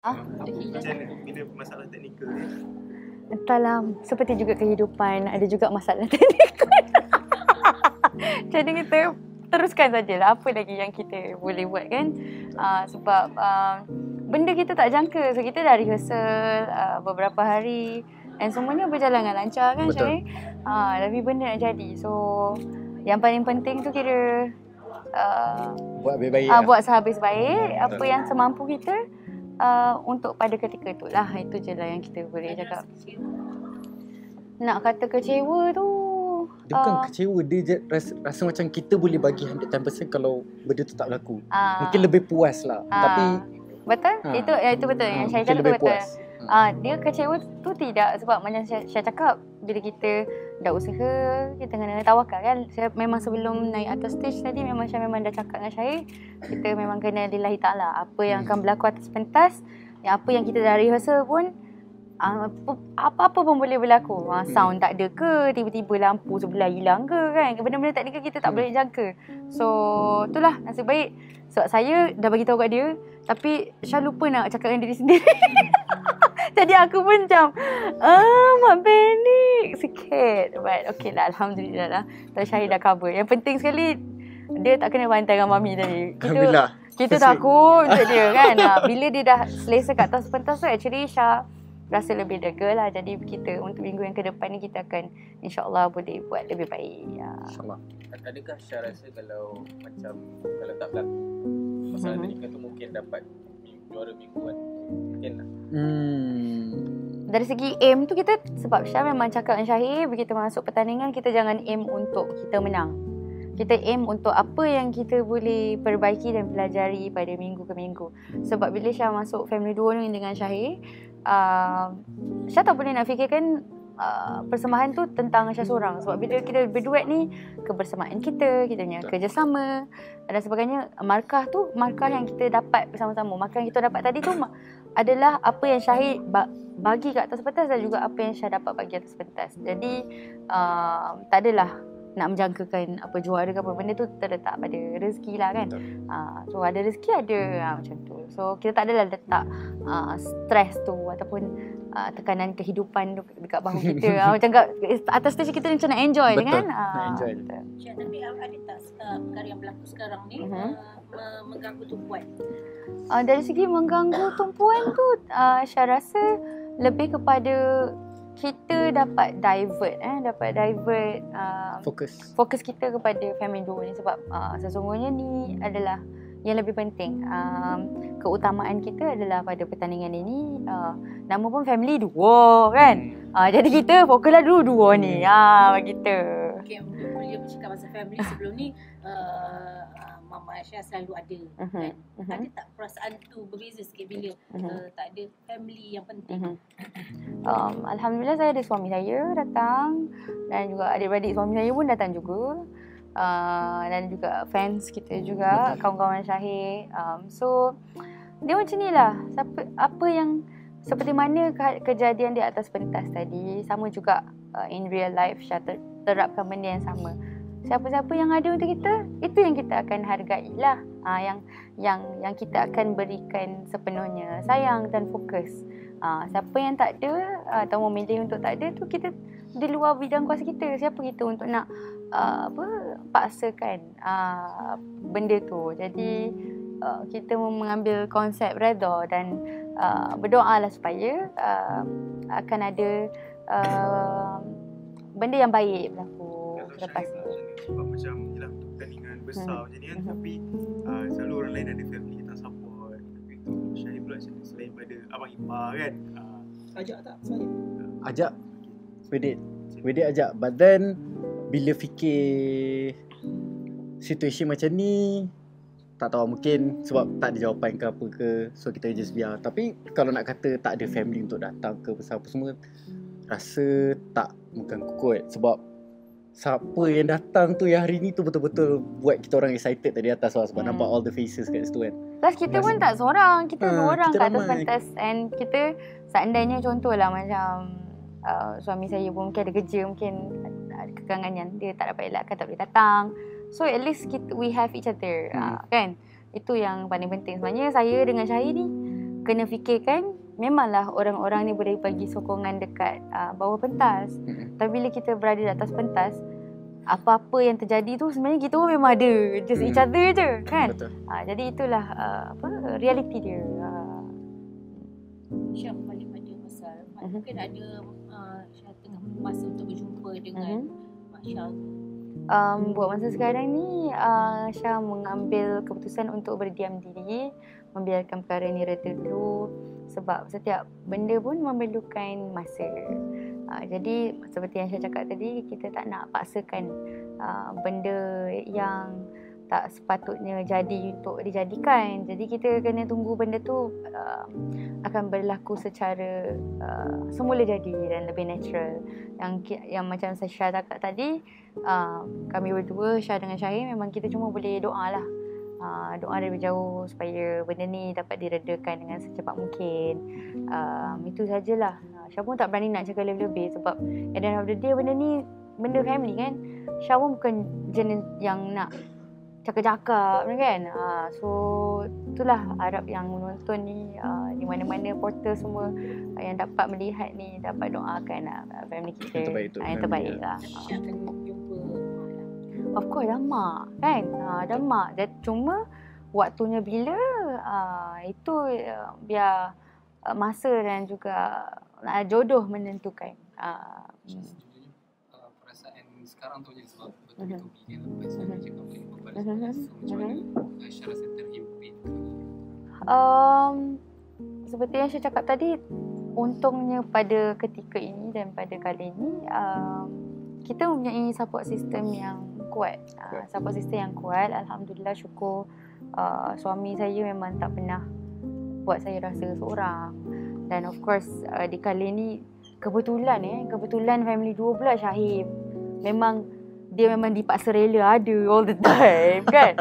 Macam mana bila masalah teknikal ni? Entahlah, seperti juga kehidupan, ada juga masalah teknikal. Jadi kita teruskan sajalah apa lagi yang kita boleh buat kan. Sebab benda kita tak jangka. So kita dah rehearsal beberapa hari dan semuanya berjalan dengan lancar kan Syahir. Tapi benda nak jadi. So yang paling penting tu kira buat baik-baik buat sehabis baik. Apa yang semampu kita untuk pada ketika tu lah. Itu je lah yang kita boleh cakap. Nak kata kecewa tu dia bukan kecewa, dia rasa macam kita boleh bagi 110% kalau benda tu tak berlaku. Mungkin lebih puas lah. Tapi betul? Itu betul. Yang saya cakap tu betul. Dia kecewa tu tidak. Sebab macam saya cakap, bila kita dah usaha, kita kena tawakal kan. Saya memang sebelum naik atas stage tadi, memang saya memang dah cakap dengan Syahir, kita memang kena lillahi ta'ala. Apa yang akan berlaku atas pentas, apa yang kita dah rehearsal pun, apa-apa pun boleh berlaku. Sound tak ada ke, tiba-tiba lampu sebelah hilang ke kan. Benda-benda teknikal kita tak boleh jangka. So itulah nasib baik. Sebab saya dah bagi tahu kat dia, tapi Syah lupa nak cakap dengan diri sendiri. Jadi aku pun macam mak panik sikit. But okay lah, Alhamdulillah lah. Tak Syahir dah cover. Yang penting sekali dia tak kena bantai dengan Mami tadi. Kita takut untuk dia kan. Bila dia dah selesa kat atas pentas tu, actually Syah rasa lebih lega lah. Jadi kita untuk minggu yang ke depan ni kita akan insyaAllah boleh buat lebih baik. InsyaAllah. Adakah Syah rasa kalau tak berlaku masalah teknikal tu mungkin dapat juara mingguan? Mungkin tak? Dari segi aim tu kita, sebab Syah memang cakap dengan Syahir, begitu masuk pertandingan kita jangan aim untuk kita menang. Kita aim untuk apa yang kita boleh perbaiki dan pelajari pada minggu ke minggu. Sebab bila Syah masuk Family Duo ni dengan Syahir, Syah tak boleh nak fikirkan persembahan tu tentang Syah seorang. Sebab bila kita berduet ni, kebersamaan kita punya kerjasama dan sebagainya. Markah yang kita dapat bersama-sama. Markah yang kita dapat tadi tu adalah apa yang Syahir bagi kat atas pentas dan juga apa yang Syah dapat bagi atas pentas. Jadi tak adalah nak menjangkakan apa juara ke apa. Benda tu terletak pada rezeki lah kan. So ada rezeki ada macam tu. So kita tak adalah letak stres tu ataupun tekanan kehidupan tu dekat bahu kita. Macam kat atas stage kita macam nak enjoy kan. Nak enjoy. Tapi ada tak perkara yang berlaku sekarang ni mengganggu tumpuan? Dari segi mengganggu tumpuan tu, Syah rasa lebih kepada kita dapat divert fokus kita kepada Family Duo ni. Sebab sesungguhnya ni adalah yang lebih penting. Keutamaan kita adalah pada pertandingan ini, nama pun Family Duo kan. Jadi kita fokuslah dulu duo ni. Begitu. Okay, boleh bercakap pasal family sebelum ni, Mama Aisyah selalu ada kan. Ada tak perasaan tu berbeza sikit bila tak ada family yang penting? Alhamdulillah saya ada suami saya datang dan juga adik-beradik suami saya pun datang juga. Dan juga fans kita juga, kawan-kawan Syahir. So dia macam ni lah. Apa yang seperti mana kejadian di atas pentas tadi, sama juga in real life Syah terapkan benda yang sama. Siapa-siapa yang ada untuk kita, itu yang kita akan hargai lah. Yang kita akan berikan sepenuhnya sayang dan fokus. Siapa yang tak ada atau memilih untuk tak ada tu, kita di luar bidang kuasa kita. Siapa kita untuk nak paksakan benda tu. Jadi kita mengambil konsep redha dan berdoalah supaya akan ada benda yang baik berlaku selepas ni. Sebab macam yelah pertandingan besar macam ni kan, tapi selalu orang lain ada family tak support. Tapi tu Syahir pula selain pada abang ipar kan, Ajak tak saya? Ajak Wedding ajak. But then bila fikir situasi macam ni, tak tahu, mungkin sebab tak ada jawapan ke apa ke, so kita just biar. Tapi kalau nak kata tak ada family untuk datang ke apa semua, rasa tak mengganggu kot. Sebab siapa yang datang tu yang hari ni tu betul-betul buat kita orang excited tadi atas sebab nampak all the faces kat situ kan. Plus kita pun tak seorang, kita dua orang kita kat atas ramai. pentas. And kita seandainya contohlah macam suami saya pun mungkin ada kerja, mungkin ada kekangan yang dia tak dapat elakkan, tak boleh datang. So at least we have each other kan. Itu yang paling penting. Sebenarnya saya dengan Syahir ni kena fikirkan memanglah orang-orang ni boleh bagi sokongan dekat bawah pentas. Tapi bila kita berada di atas pentas, apa-apa yang terjadi tu sebenarnya kita pun memang ada just each other je kan. Jadi itulah reality dia. Syah kembali pada pasal mungkin ada Syah tengah masa untuk berjumpa dengan Mak Syah. Buat masa sekarang ni Syah mengambil keputusan untuk berdiam diri, membiarkan perkara ni reda dulu sebab setiap benda pun memerlukan masa. Jadi seperti yang saya cakap tadi, kita tak nak paksakan benda yang tak sepatutnya jadi untuk dijadikan. Jadi kita kena tunggu benda tu akan berlaku secara semula jadi dan lebih natural. Yang macam saya cakap tadi, kami berdua, Syah dengan Syahir, memang kita cuma boleh doa lah. Doa dari jauh supaya benda ni dapat diredakan dengan secepat mungkin. Itu sajalah. Syah pun tak berani nak cakap lebih-lebih sebab at the end of the day benda ni benda family kan. Syah pun bukan jenis yang nak cakap-cakap kan. So itulah harap yang menonton ni di mana-mana portal semua yang dapat melihat ni dapat doakan family kita yang terbaik lah. Syah akan jumpa Of course dah mak kan. Dah mak. Cuma waktunya bila itu biar masa dan juga jodoh menentukan. Perasaan sekarang tu je sebab betul-betul kan lepas saya cakap boleh berbalas macam mana Syah rasa terhimpit. Seperti yang saya cakap tadi, untungnya pada ketika ini dan pada kali ini kita mempunyai support system yang kuat. Support system yang kuat, alhamdulillah, syukur. Suami saya memang tak pernah buat saya rasa seorang. Dan of course di kali ni kebetulan family dua pula Syahir. Dia memang dipaksa rela ada all the time kan.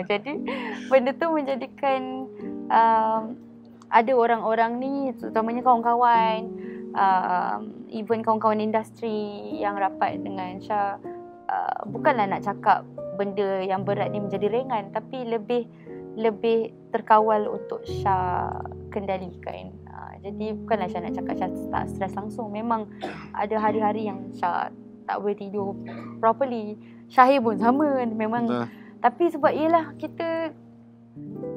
Jadi benda tu menjadikan ada orang-orang ni, terutamanya kawan-kawan, even kawan-kawan industri yang rapat dengan Syah, bukanlah nak cakap benda yang berat ni menjadi ringan, tapi lebih terkawal untuk Syah kendalikan. Jadi bukanlah Syah nak cakap Syah tak stres langsung. Memang ada hari-hari yang Syah tak boleh tidur properly. Syahir pun sama memang. Tapi sebab ialah kita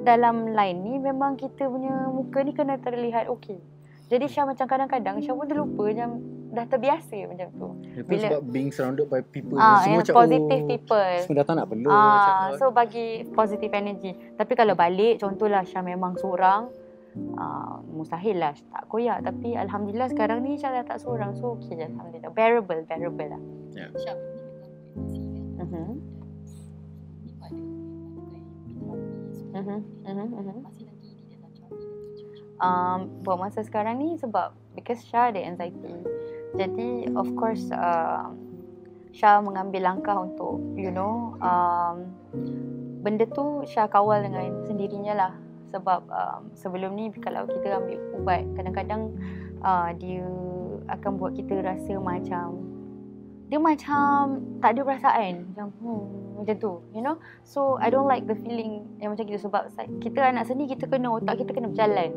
dalam line ni memang kita punya muka ni kena terlihat okey. Jadi Syah macam kadang-kadang Syah pun terlupa macam dah terbiasa macam tu. Bila sebab being surrounded by people semua macam positive people. Semua dah tak nak perlu so bagi positive energy. Tapi kalau balik contohlah Syah memang seorang, mustahil lah tak koyak. Tapi alhamdulillah sekarang ni Syah dah tak seorang, so okey je, alhamdulillah. Bearable lah. Syah ni dengan masih lagi di dalam terapi. Buat masa sekarang ni sebab because Syah ada anxiety, jadi of course Syah mengambil langkah untuk benda tu Syah kawal dengan sendirinya lah. Sebab sebelum ni kalau kita ambil ubat, kadang-kadang dia akan buat kita rasa macam dia macam tak ada perasaan, macam tu, so I don't like the feeling yang macam gitu. Sebab kita anak seni, kita kena otak kita kena berjalan,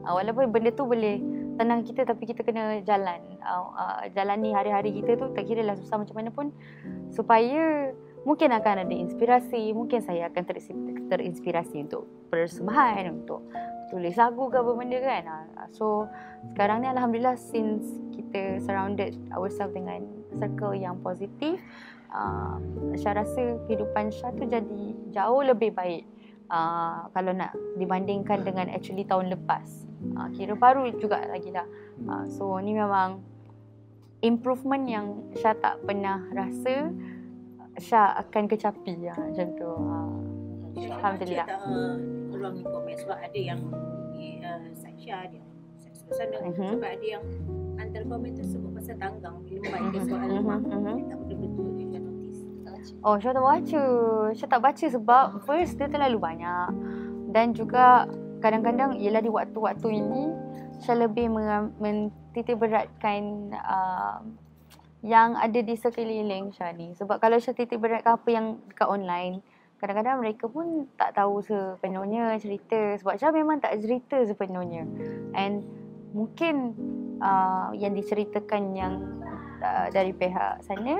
walaupun benda tu boleh tenang kita, tapi kita kena jalani hari-hari kita tu, tak kira lah susah macam mana pun, supaya mungkin akan ada inspirasi. Mungkin saya akan terinspirasi untuk persembahan, untuk tulis lagu ke apa benda kan. So sekarang ni alhamdulillah, since kita surrounded ourselves dengan circle yang positif, Syah rasa kehidupan Syah tu jadi jauh lebih baik kalau nak dibandingkan dengan actually tahun lepas. Kira baru juga lagi lah. So ni memang improvement yang Syah tak pernah rasa Syah akan kecapi macam tu. Alhamdulillah. Peluang ni komen sebab ada yang Syah dia sana, sebab ada yang antara komen tu sebut pasal tanggang bila membaca soal rumah. Tak betul-betul dia notice. Syah tak baca. Syah tak baca sebab first dia terlalu banyak, dan juga kadang-kadang ialah di waktu-waktu ini Syah lebih mentitik beratkan yang ada di sekeliling Syah ni. Sebab kalau Syah titik beratkan apa yang dekat online, kadang-kadang mereka pun tak tahu sepenuhnya cerita, sebab Syah memang tak cerita sepenuhnya. And mungkin yang diceritakan yang dari pihak sana,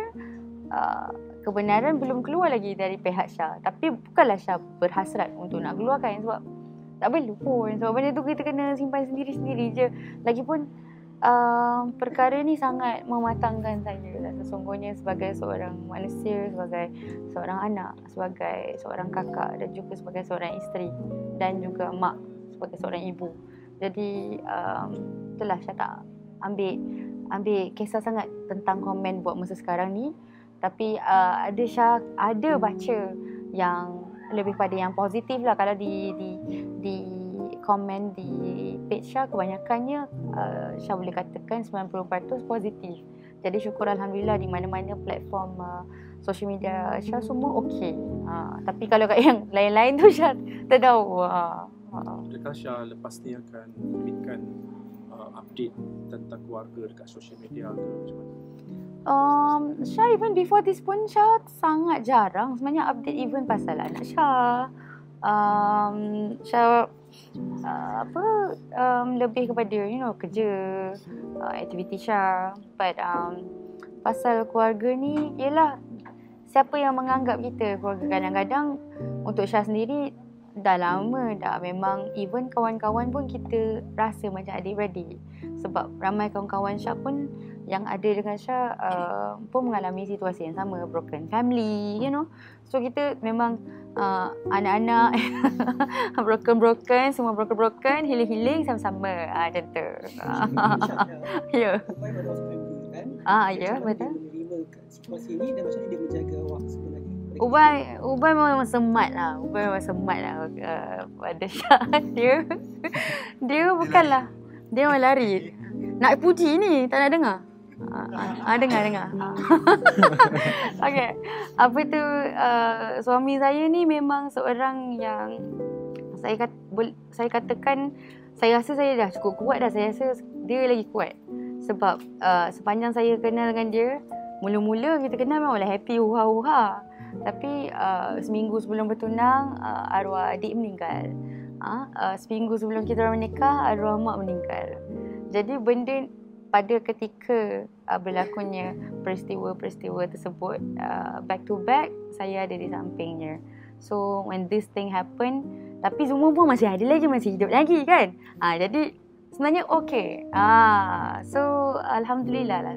kebenaran belum keluar lagi dari pihak Syah. Tapi bukanlah Syah berhasrat untuk nak keluarkan, sebab tak perlu pun. Sebab benda tu kita kena simpan sendiri-sendiri je. Lagipun perkara ni sangat mematangkan saya lah sesungguhnya, sebagai seorang manusia, sebagai seorang anak, sebagai seorang kakak, dan juga sebagai seorang isteri, dan juga mak sebagai seorang ibu. Jadi itulah Syah tak ambil kisah sangat tentang komen buat masa sekarang ni. Tapi ada baca yang lebih pada yang positif lah. Kalau di komen di page Syah, kebanyakannya Syah boleh katakan 90% positif. Jadi syukur Alhamdulillah, di mana-mana platform social media Syah semua okey. Tapi kalau kat yang lain-lain tu Syah tak tahu. Adakah Syah lepas ni akan berikan update tentang keluarga dekat social media ke macam mana? Syah even before this pun Syah sangat jarang sebenarnya update even pasal anak Syah. Syah lebih kepada kerja, aktiviti Syah. But pasal keluarga ni ialah siapa yang menganggap kita keluarga. Kadang-kadang untuk Syah sendiri dah lama dah, memang even kawan-kawan pun kita rasa macam adik-beradik. Sebab ramai kawan-kawan Syah pun yang ada dengan Syah pun mengalami situasi yang sama, broken family, So kita memang anak-anak broken, semua broken, healing sama-sama, macam tu. Ya. Ya, betul. Situasi ni dan macam ni dia menjaga awak sebenarnya. Ubay memang semat lah. Pada Syah. Dia bukanlah, dia memang lari. Nak puji ni, tak nak dengar. Dengar. Okay. Apa tu, suami saya ni memang seorang yang saya katakan, saya rasa saya dah cukup kuat dah. Saya rasa dia lagi kuat. Sebab sepanjang saya kenal dengan dia, mula-mula kita kenal memanglah happy, huha-huha. Tapi seminggu sebelum bertunang, arwah adik meninggal. Seminggu sebelum kita orang menikah, arwah mak meninggal. Jadi benda pada ketika berlakunya peristiwa-peristiwa tersebut back to back, saya ada di sampingnya. So when this thing happen, tapi semua pun masih ada lagi, masih hidup lagi kan. Jadi sebenarnya okey. So alhamdulillah lah,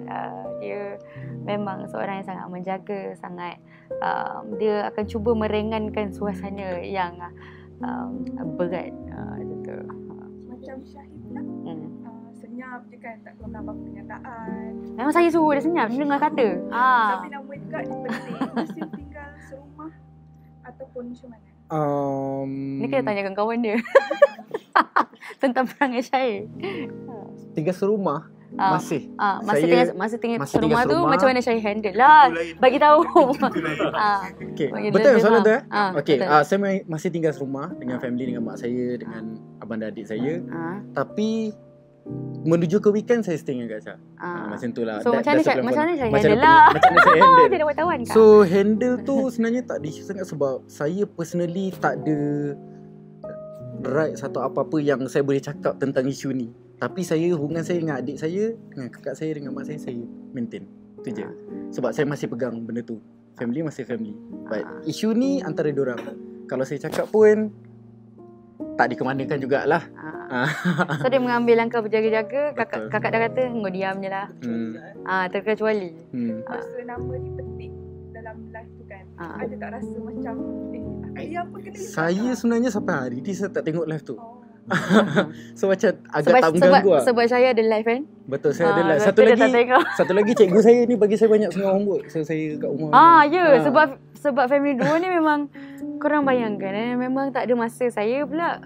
dia memang seorang yang sangat menjaga, sangat dia akan cuba meringankan suasana yang berat gitu. Macam Syahid lah. Senyap je kan, tak keluar apa pernyataan. Memang saya suruh dia senyap, dia dengar kata. Tapi nama juga dia penting. Mesti tinggal serumah ataupun macam mana? Ni kena tanyakan kawan dia. Tentang perangai Syahid. Tinggal serumah? Masih. Masa tinggal serumah tu macam mana Syahid handle lah. Bagi tahu. Okay. Betul soalan tu okay. Saya masih tinggal serumah dengan family, dengan mak saya, dengan abang dan adik saya. Tapi menuju ke weekend saya stay dengan Kak Syah. Macam tu lah. So macam mana Syahid handle lah. Macam mana saya handle. Dia dah wartawan kan. So handle tu sebenarnya tak ada isu sangat, sebab saya personally tak ada right satu apa-apa yang saya boleh cakap tentang isu ni. Tapi hubungan saya dengan adik saya, dengan kakak saya, dengan mak saya maintain. Itu je. Sebab saya masih pegang benda tu. Family masih family. But isu ni antara diorang. Kalau saya cakap pun tak dikemanakan jugalah. So dia mengambil langkah berjaga-jaga. Kakak dah kata engkau diam je lah. Terkecuali Masa nama dipetik dalam live tu kan, ada tak rasa macam ayah pun kena saya sebenarnya sampai hari ni saya tak tengok live tu. So macam agak tak mengganggu lah. Sebab saya ada live kan. Betul, saya ada live. Satu lagi cikgu saya ni bagi saya banyak sangat homework. So saya kat rumah Sebab family dua ni memang korang bayangkan memang tak ada masa. Saya pula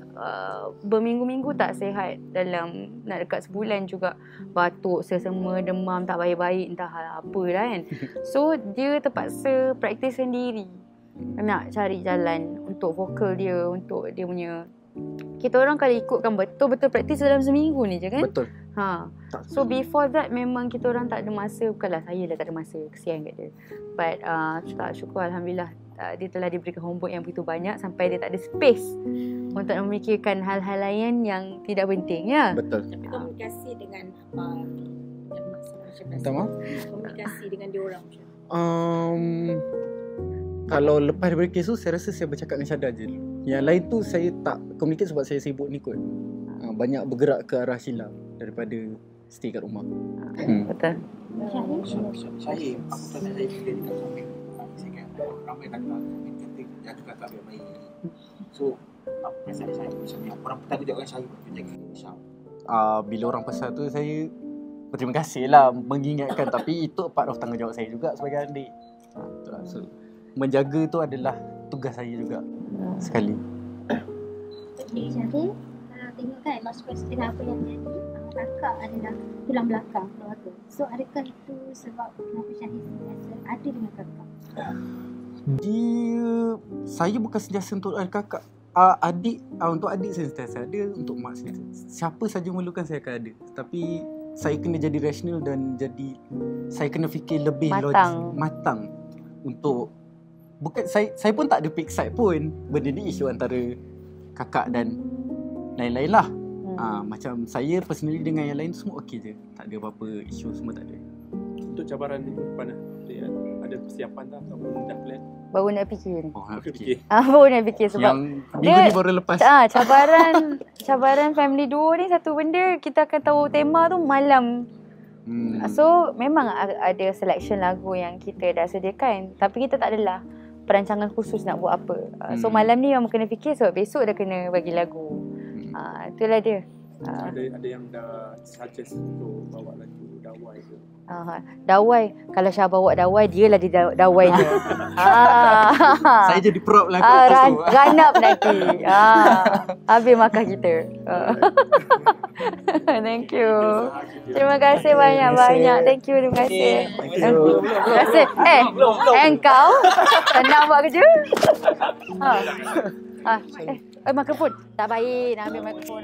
berminggu-minggu tak sihat, dalam nak dekat sebulan juga. Batuk, sesama, demam, tak baik-baik, entah apa lah kan. So dia terpaksa praktis sendiri, nak cari jalan untuk vokal dia, untuk dia punya. Kita orang kalau ikutkan betul-betul praktis dalam seminggu ni je kan. Betul. So before that memang kita orang tak ada masa. Bukanlah saya dah tak ada masa, kesian kat dia. But syukur Alhamdulillah dia telah diberikan homework yang begitu banyak sampai dia tak ada space untuk memikirkan hal-hal lain yang tidak penting ya. Betul. Tapi komunikasi dengan apa yang macam Minta maaf? komunikasi dengan dia orang macam Kalau lepas daripada kes tu, saya rasa saya bercakap dengan Syada je dulu. Yang lain tu saya tak communicate sebab saya sibuk ni kot. Banyak bergerak ke arah Sheila daripada stay kat rumah. Betul. Saya, aku tanya saya juga dekat komen. Saya kata ramai nak komen kata jaga kakak baik-baik. So, apa perasaan saya misalnya orang bertanggungjawabkan saya untuk jaga Syam. Bila orang pasal tu saya berterima kasih lah mengingatkan, tapi itu part of tanggungjawab saya juga sebagai adik. Itulah. So, menjaga tu adalah tugas saya juga sekali. Okay, jadi kalau tengok kan masuk dengan apa yang jadi, kakak adalah tulang belakang keluarga. So adakah itu sebab kenapa Syahid sentiasa ada dengan kakak? Saya bukan sentiasa untuk kakak. Adik, untuk adik saya sentiasa ada, untuk mak saya. Siapa saja memerlukan saya akan ada. Tapi saya kena jadi rasional dan saya kena fikir lebih matang untuk bukan saya pun tak ada pick side pun. Benda ni isu antara kakak dan lain-lain lah. Macam saya personally dengan yang lain semua okey je. Tak ada apa-apa isu, semua tak ada. Untuk cabaran minggu depan ada persiapan tak ataupun dah plan? Baru nak fikir ni. Baru nak fikir sebab yang minggu ni baru lepas. Cabaran family duo ni satu benda kita akan tahu tema tu malam. So memang ada selection lagu yang kita dah sediakan, tapi kita tak adalah perancangan khusus nak buat apa. So malam ni memang kena fikir sebab besok dah kena bagi lagu. Itulah dia. Ada yang dah suggest untuk bawa lagu Dawai ke? Dawai. Kalau Syah bawa Dawai, dia lah di Dawai dia. Saya jadi prop lagu tu. Ranap nanti. Habis makan kita. Thank you. Terima kasih banyak-banyak. Thank you. Terima kasih. Terima kasih. Engkau senang buat kerja. Mikrofon. Tak baik nak ambil mikrofon.